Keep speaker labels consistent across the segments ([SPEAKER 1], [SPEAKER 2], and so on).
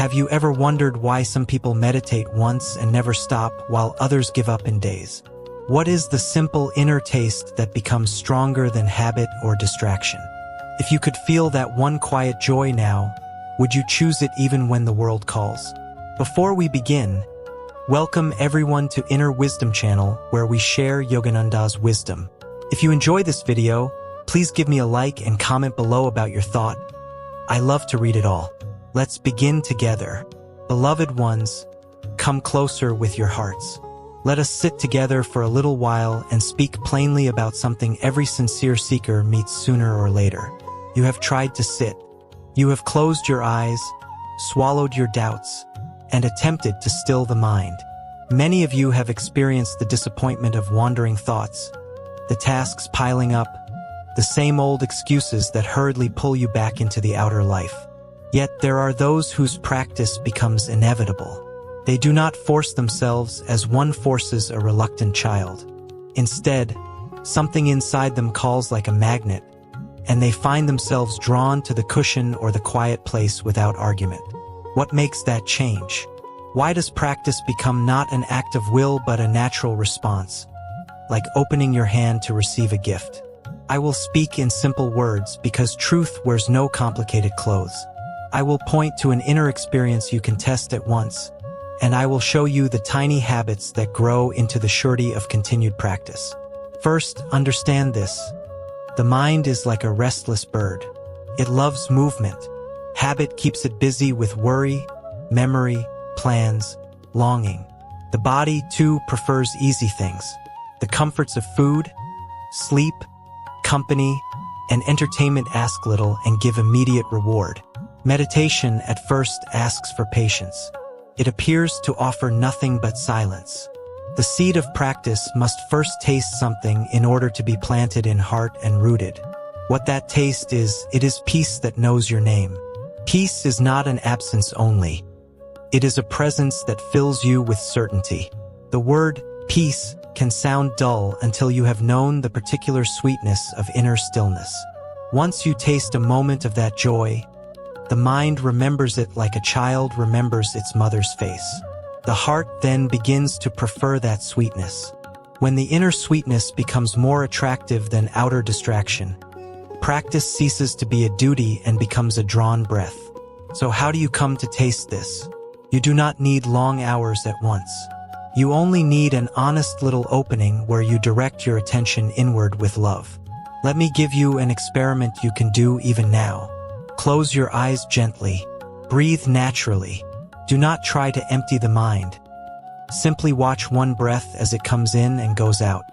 [SPEAKER 1] Have you ever wondered why some people meditate once and never stop while others give up in days? What is the simple inner taste that becomes stronger than habit or distraction? If you could feel that one quiet joy now, would you choose it even when the world calls? Before we begin, welcome everyone to Inner Wisdom Channel, where we share Yogananda's wisdom. If you enjoy this video, please give me a like and comment below about your thought. I love to read it all. Let's begin together. Beloved ones, come closer with your hearts. Let us sit together for a little while and speak plainly about something every sincere seeker meets sooner or later. You have tried to sit. You have closed your eyes, swallowed your doubts, and attempted to still the mind. Many of you have experienced the disappointment of wandering thoughts, the tasks piling up, the same old excuses that hurriedly pull you back into the outer life. Yet there are those whose practice becomes inevitable. They do not force themselves as one forces a reluctant child. Instead, something inside them calls like a magnet, and they find themselves drawn to the cushion or the quiet place without argument. What makes that change? Why does practice become not an act of will but a natural response, like opening your hand to receive a gift? I will speak in simple words because truth wears no complicated clothes. I will point to an inner experience you can test at once, and I will show you the tiny habits that grow into the surety of continued practice. First, understand this. The mind is like a restless bird. It loves movement. Habit keeps it busy with worry, memory, plans, longing. The body, too, prefers easy things. The comforts of food, sleep, company, and entertainment ask little and give immediate reward. Meditation at first asks for patience. It appears to offer nothing but silence. The seed of practice must first taste something in order to be planted in heart and rooted. What that taste is, it is peace that knows your name. Peace is not an absence only. It is a presence that fills you with certainty. The word peace can sound dull until you have known the particular sweetness of inner stillness. Once you taste a moment of that joy, the mind remembers it like a child remembers its mother's face. The heart then begins to prefer that sweetness. When the inner sweetness becomes more attractive than outer distraction, practice ceases to be a duty and becomes a drawn breath. So how do you come to taste this? You do not need long hours at once. You only need an honest little opening where you direct your attention inward with love. Let me give you an experiment you can do even now. Close your eyes gently. Breathe naturally. Do not try to empty the mind. Simply watch one breath as it comes in and goes out.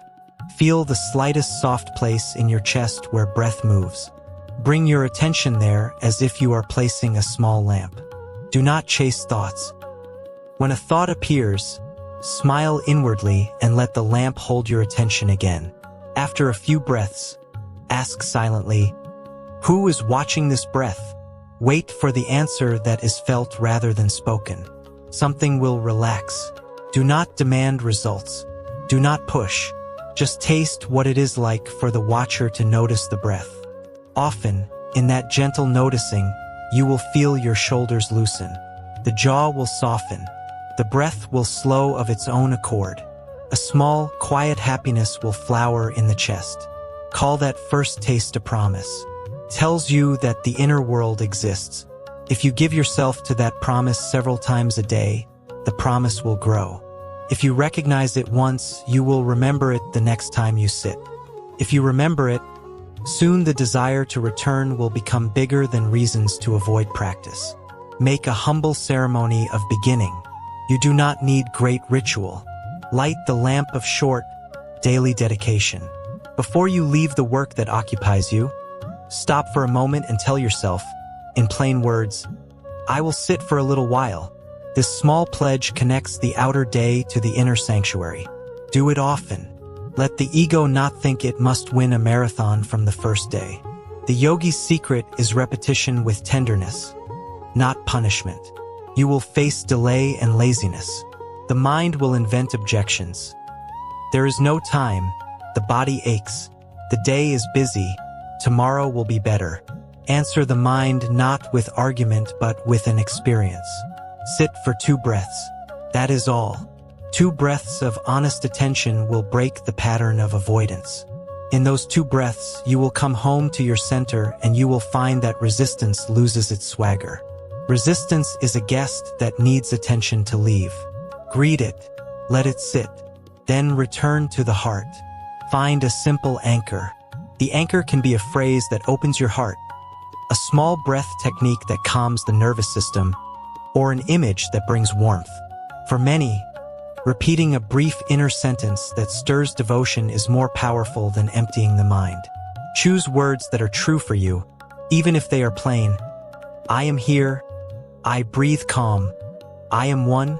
[SPEAKER 1] Feel the slightest soft place in your chest where breath moves. Bring your attention there as if you are placing a small lamp. Do not chase thoughts. When a thought appears, smile inwardly and let the lamp hold your attention again. After a few breaths, ask silently, who is watching this breath? Wait for the answer that is felt rather than spoken. Something will relax. Do not demand results. Do not push. Just taste what it is like for the watcher to notice the breath. Often, in that gentle noticing, you will feel your shoulders loosen. The jaw will soften. The breath will slow of its own accord. A small, quiet happiness will flower in the chest. Call that first taste a promise. Tells you that the inner world exists. If you give yourself to that promise several times a day, the promise will grow. If you recognize it once, you will remember it the next time you sit. If you remember it, soon the desire to return will become bigger than reasons to avoid practice. Make a humble ceremony of beginning. You do not need great ritual. Light the lamp of short, daily dedication. Before you leave the work that occupies you, stop for a moment and tell yourself, in plain words, I will sit for a little while. This small pledge connects the outer day to the inner sanctuary. Do it often. Let the ego not think it must win a marathon from the first day. The yogi's secret is repetition with tenderness, not punishment. You will face delay and laziness. The mind will invent objections. There is no time. The body aches. The day is busy. Tomorrow will be better. Answer the mind not with argument but with an experience. Sit for 2 breaths. That is all. 2 breaths of honest attention will break the pattern of avoidance. In those 2 breaths, you will come home to your center and you will find that resistance loses its swagger. Resistance is a guest that needs attention to leave. Greet it, let it sit, then return to the heart. Find a simple anchor. The anchor can be a phrase that opens your heart, a small breath technique that calms the nervous system, or an image that brings warmth. For many, repeating a brief inner sentence that stirs devotion is more powerful than emptying the mind. Choose words that are true for you, even if they are plain. I am here, I breathe calm, I am one,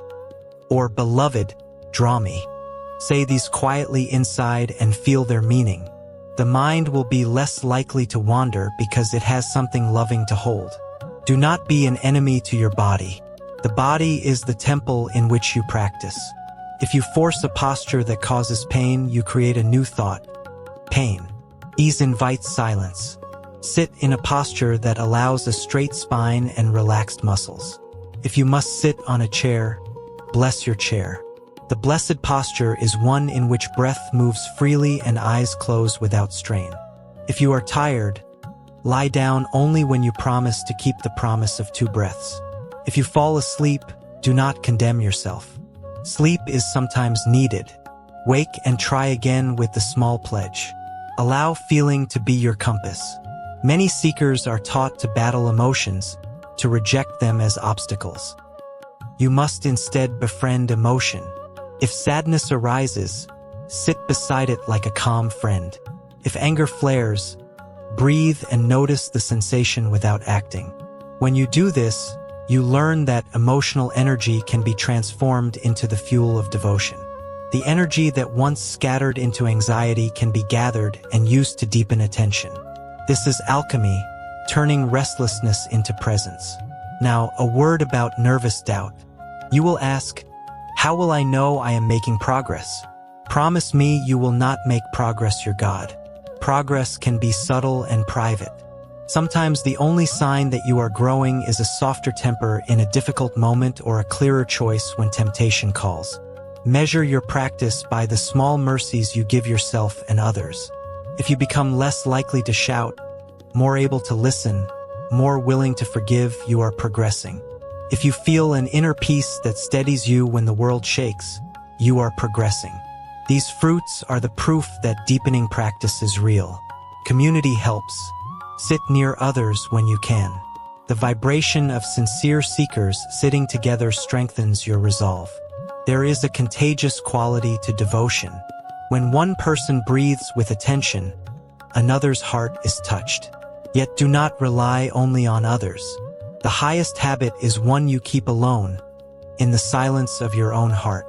[SPEAKER 1] or beloved, draw me. Say these quietly inside and feel their meaning. The mind will be less likely to wander because it has something loving to hold. Do not be an enemy to your body. The body is the temple in which you practice. If you force a posture that causes pain, you create a new thought. Pain. Ease invites silence. Sit in a posture that allows a straight spine and relaxed muscles. If you must sit on a chair, bless your chair. The blessed posture is one in which breath moves freely and eyes close without strain. If you are tired, lie down only when you promise to keep the promise of 2 breaths. If you fall asleep, do not condemn yourself. Sleep is sometimes needed. Wake and try again with the small pledge. Allow feeling to be your compass. Many seekers are taught to battle emotions, to reject them as obstacles. You must instead befriend emotion. If sadness arises, sit beside it like a calm friend. If anger flares, breathe and notice the sensation without acting. When you do this, you learn that emotional energy can be transformed into the fuel of devotion. The energy that once scattered into anxiety can be gathered and used to deepen attention. This is alchemy, turning restlessness into presence. Now, a word about nervous doubt. You will ask, how will I know I am making progress? Promise me you will not make progress your God. Progress can be subtle and private. Sometimes the only sign that you are growing is a softer temper in a difficult moment or a clearer choice when temptation calls. Measure your practice by the small mercies you give yourself and others. If you become less likely to shout, more able to listen, more willing to forgive, you are progressing. If you feel an inner peace that steadies you when the world shakes, you are progressing. These fruits are the proof that deepening practice is real. Community helps. Sit near others when you can. The vibration of sincere seekers sitting together strengthens your resolve. There is a contagious quality to devotion. When one person breathes with attention, another's heart is touched. Yet do not rely only on others. The highest habit is one you keep alone, in the silence of your own heart.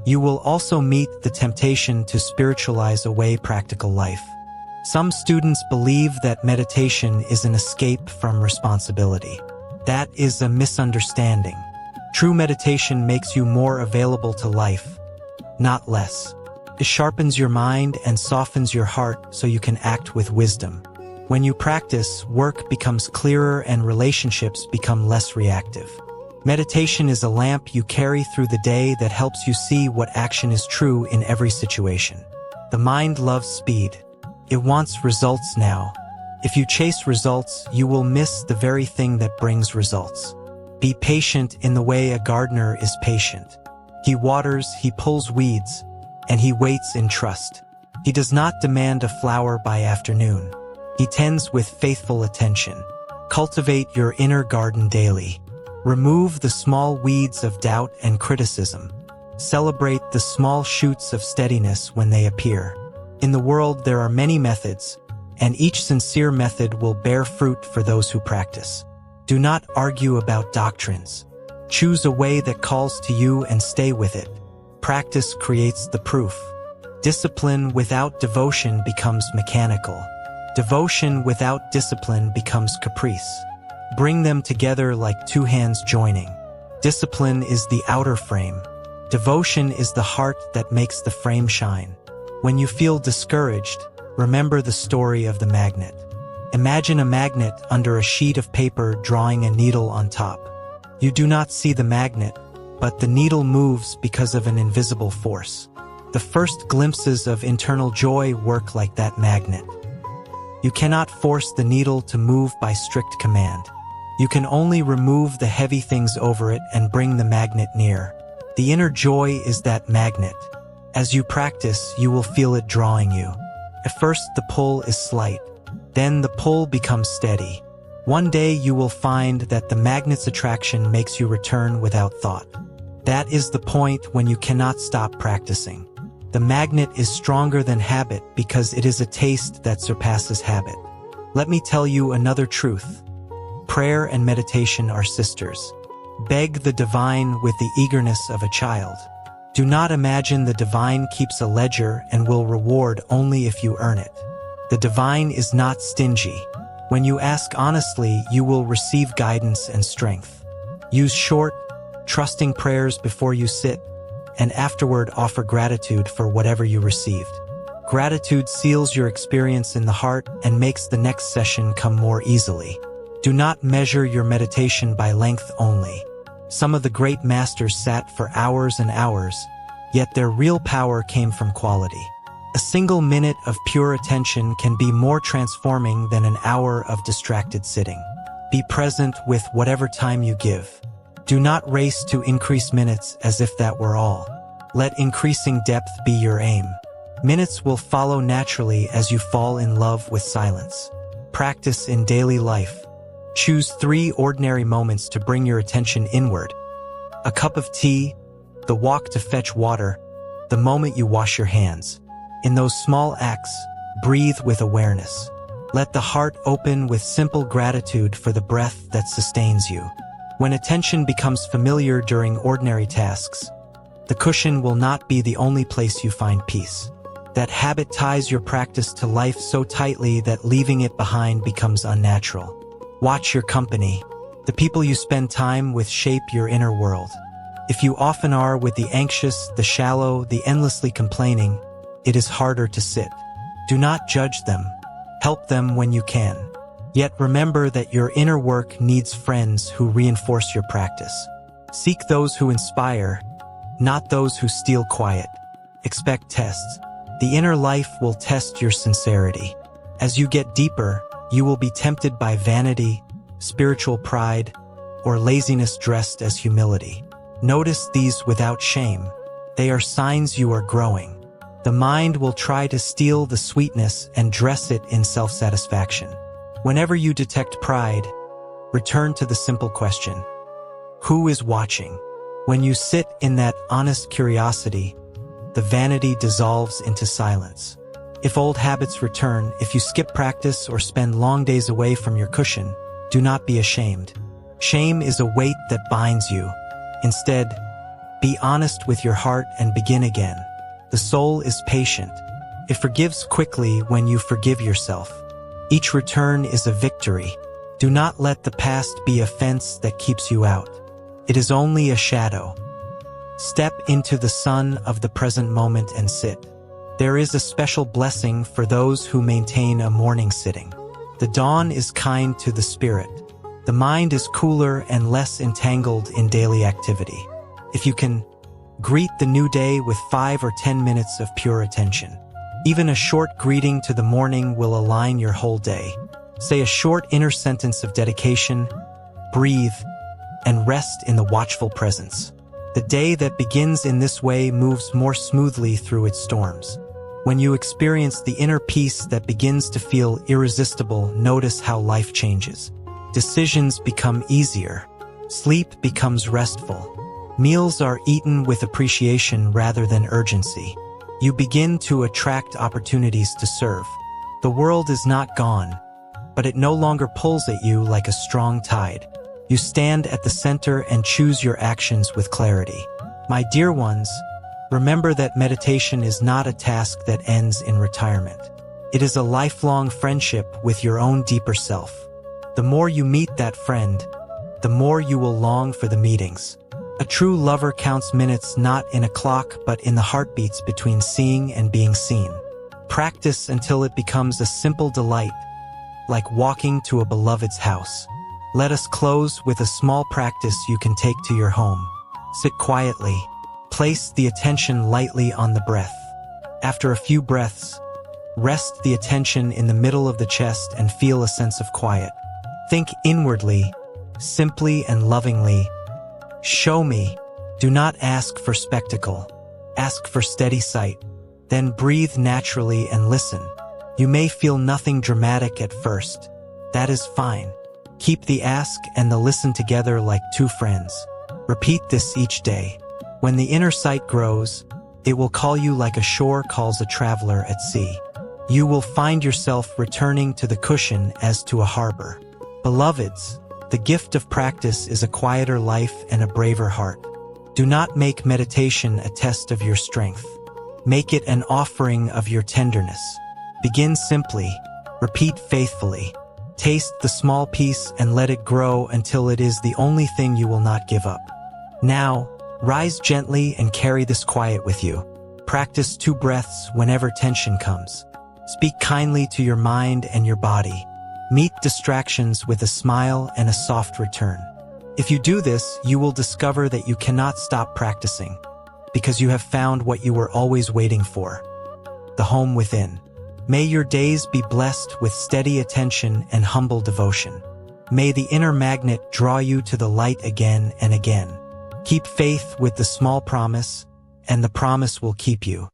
[SPEAKER 1] You will also meet the temptation to spiritualize away practical life. Some students believe that meditation is an escape from responsibility. That is a misunderstanding. True meditation makes you more available to life, not less. It sharpens your mind and softens your heart so you can act with wisdom. When you practice, work becomes clearer and relationships become less reactive. Meditation is a lamp you carry through the day that helps you see what action is true in every situation. The mind loves speed. It wants results now. If you chase results, you will miss the very thing that brings results. Be patient in the way a gardener is patient. He waters, he pulls weeds, and he waits in trust. He does not demand a flower by afternoon. He tends with faithful attention. Cultivate your inner garden daily. Remove the small weeds of doubt and criticism. Celebrate the small shoots of steadiness when they appear. In the world, there are many methods, and each sincere method will bear fruit for those who practice. Do not argue about doctrines. Choose a way that calls to you and stay with it. Practice creates the proof. Discipline without devotion becomes mechanical. Devotion without discipline becomes caprice. Bring them together like 2 hands joining. Discipline is the outer frame. Devotion is the heart that makes the frame shine. When you feel discouraged, remember the story of the magnet. Imagine a magnet under a sheet of paper drawing a needle on top. You do not see the magnet, but the needle moves because of an invisible force. The first glimpses of internal joy work like that magnet. You cannot force the needle to move by strict command. You can only remove the heavy things over it and bring the magnet near. The inner joy is that magnet. As you practice, you will feel it drawing you. At first, the pull is slight. Then the pull becomes steady. One day you will find that the magnet's attraction makes you return without thought. That is the point when you cannot stop practicing. The magnet is stronger than habit because it is a taste that surpasses habit. Let me tell you another truth. Prayer and meditation are sisters. Beg the divine with the eagerness of a child. Do not imagine the divine keeps a ledger and will reward only if you earn it. The divine is not stingy. When you ask honestly, you will receive guidance and strength. Use short, trusting prayers before you sit, and afterward offer gratitude for whatever you received. Gratitude seals your experience in the heart and makes the next session come more easily. Do not measure your meditation by length only. Some of the great masters sat for hours and hours, yet their real power came from quality. A single minute of pure attention can be more transforming than an hour of distracted sitting. Be present with whatever time you give. Do not race to increase minutes as if that were all. Let increasing depth be your aim. Minutes will follow naturally as you fall in love with silence. Practice in daily life. Choose 3 ordinary moments to bring your attention inward. A cup of tea, the walk to fetch water, the moment you wash your hands. In those small acts, breathe with awareness. Let the heart open with simple gratitude for the breath that sustains you. When attention becomes familiar during ordinary tasks, the cushion will not be the only place you find peace. That habit ties your practice to life so tightly that leaving it behind becomes unnatural. Watch your company. The people you spend time with shape your inner world. If you often are with the anxious, the shallow, the endlessly complaining, it is harder to sit. Do not judge them. Help them when you can. Yet remember that your inner work needs friends who reinforce your practice. Seek those who inspire, not those who steal quiet. Expect tests. The inner life will test your sincerity. As you get deeper, you will be tempted by vanity, spiritual pride, or laziness dressed as humility. Notice these without shame. They are signs you are growing. The mind will try to steal the sweetness and dress it in self-satisfaction. Whenever you detect pride, return to the simple question: who is watching? When you sit in that honest curiosity, the vanity dissolves into silence. If old habits return, if you skip practice or spend long days away from your cushion, do not be ashamed. Shame is a weight that binds you. Instead, be honest with your heart and begin again. The soul is patient. It forgives quickly when you forgive yourself. Each return is a victory. Do not let the past be a fence that keeps you out. It is only a shadow. Step into the sun of the present moment and sit. There is a special blessing for those who maintain a morning sitting. The dawn is kind to the spirit. The mind is cooler and less entangled in daily activity. If you can, greet the new day with 5 or 10 minutes of pure attention. Even a short greeting to the morning will align your whole day. Say a short inner sentence of dedication, breathe, and rest in the watchful presence. The day that begins in this way moves more smoothly through its storms. When you experience the inner peace that begins to feel irresistible, notice how life changes. Decisions become easier. Sleep becomes restful. Meals are eaten with appreciation rather than urgency. You begin to attract opportunities to serve. The world is not gone, but it no longer pulls at you like a strong tide. You stand at the center and choose your actions with clarity. My dear ones, remember that meditation is not a task that ends in retirement. It is a lifelong friendship with your own deeper self. The more you meet that friend, the more you will long for the meetings. A true lover counts minutes not in a clock but in the heartbeats between seeing and being seen. Practice until it becomes a simple delight, like walking to a beloved's house. Let us close with a small practice you can take to your home. Sit quietly. Place the attention lightly on the breath. After a few breaths, rest the attention in the middle of the chest and feel a sense of quiet. Think inwardly, simply and lovingly. Show me. Do not ask for spectacle. Ask for steady sight. Then breathe naturally and listen. You may feel nothing dramatic at first. That is fine. Keep the ask and the listen together like two friends. Repeat this each day. When the inner sight grows, it will call you like a shore calls a traveler at sea. You will find yourself returning to the cushion as to a harbor. Beloveds, the gift of practice is a quieter life and a braver heart. Do not make meditation a test of your strength. Make it an offering of your tenderness. Begin simply. Repeat faithfully. Taste the small piece and let it grow until it is the only thing you will not give up. Now, rise gently and carry this quiet with you. Practice 2 breaths whenever tension comes. Speak kindly to your mind and your body. Meet distractions with a smile and a soft return. If you do this, you will discover that you cannot stop practicing, because you have found what you were always waiting for, the home within. May your days be blessed with steady attention and humble devotion. May the inner magnet draw you to the light again and again. Keep faith with the small promise, and the promise will keep you.